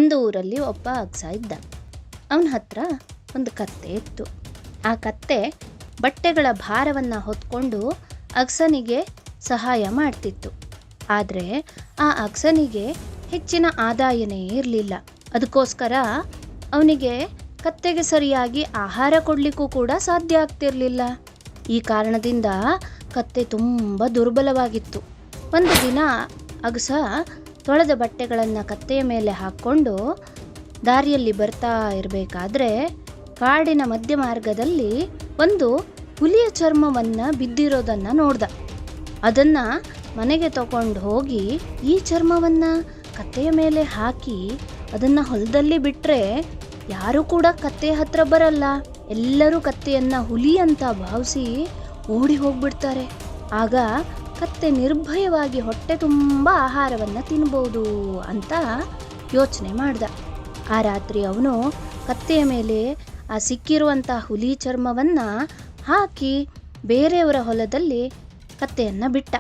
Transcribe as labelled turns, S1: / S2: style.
S1: ಒಂದು ಊರಲ್ಲಿ ಒಬ್ಬ ಅಗಸ ಇದ್ದ. ಅವನ ಹತ್ರ ಒಂದು ಕತ್ತೆ ಇತ್ತು. ಆ ಕತ್ತೆ ಬಟ್ಟೆಗಳ ಭಾರವನ್ನು ಹೊತ್ಕೊಂಡು ಅಗಸನಿಗೆ ಸಹಾಯ ಮಾಡ್ತಿತ್ತು. ಆದರೆ ಆ ಅಗಸನಿಗೆ ಹೆಚ್ಚಿನ ಆದಾಯನೇ ಇರಲಿಲ್ಲ. ಅದಕ್ಕೋಸ್ಕರ ಅವನಿಗೆ ಕತ್ತೆಗೆ ಸರಿಯಾಗಿ ಆಹಾರ ಕೊಡಲಿಕ್ಕೂ ಕೂಡ ಸಾಧ್ಯ ಆಗ್ತಿರಲಿಲ್ಲ. ಈ ಕಾರಣದಿಂದ ಕತ್ತೆ ತುಂಬ ದುರ್ಬಲವಾಗಿತ್ತು. ಒಂದು ದಿನ ಅಗಸ ತೊಳೆದ ಬಟ್ಟೆಗಳನ್ನು ಕತ್ತೆಯ ಮೇಲೆ ಹಾಕ್ಕೊಂಡು ದಾರಿಯಲ್ಲಿ ಬರ್ತಾ ಇರಬೇಕಾದ್ರೆ ಕಾಡಿನ ಮಧ್ಯ ಮಾರ್ಗದಲ್ಲಿ ಒಂದು ಹುಲಿಯ ಚರ್ಮವನ್ನು ಬಿದ್ದಿರೋದನ್ನು ನೋಡ್ದ. ಅದನ್ನು ಮನೆಗೆ ತಗೊಂಡು ಹೋಗಿ ಈ ಚರ್ಮವನ್ನು ಕತ್ತೆಯ ಮೇಲೆ ಹಾಕಿ ಅದನ್ನು ಹೊಲದಲ್ಲಿ ಬಿಟ್ಟರೆ ಯಾರೂ ಕೂಡ ಕತ್ತೆಯ ಹತ್ರ ಬರಲ್ಲ. ಎಲ್ಲರೂ ಕತ್ತೆಯನ್ನು ಹುಲಿ ಅಂತ ಭಾವಿಸಿ ಓಡಿ ಹೋಗ್ಬಿಡ್ತಾರೆ. ಆಗ ಕತ್ತೆ ನಿರ್ಭಯವಾಗಿ ಹೊಟ್ಟೆ ತುಂಬ ಆಹಾರವನ್ನು ತಿನ್ಬೋದು ಅಂತ ಯೋಚನೆ ಮಾಡ್ದ. ಆ ರಾತ್ರಿ ಅವನು ಕತ್ತೆಯ ಮೇಲೆ ಆ ಸಿಕ್ಕಿರುವಂಥ ಹುಲಿ ಚರ್ಮವನ್ನು ಹಾಕಿ ಬೇರೆಯವರ ಹೊಲದಲ್ಲಿ ಕತ್ತೆಯನ್ನು ಬಿಟ್ಟ.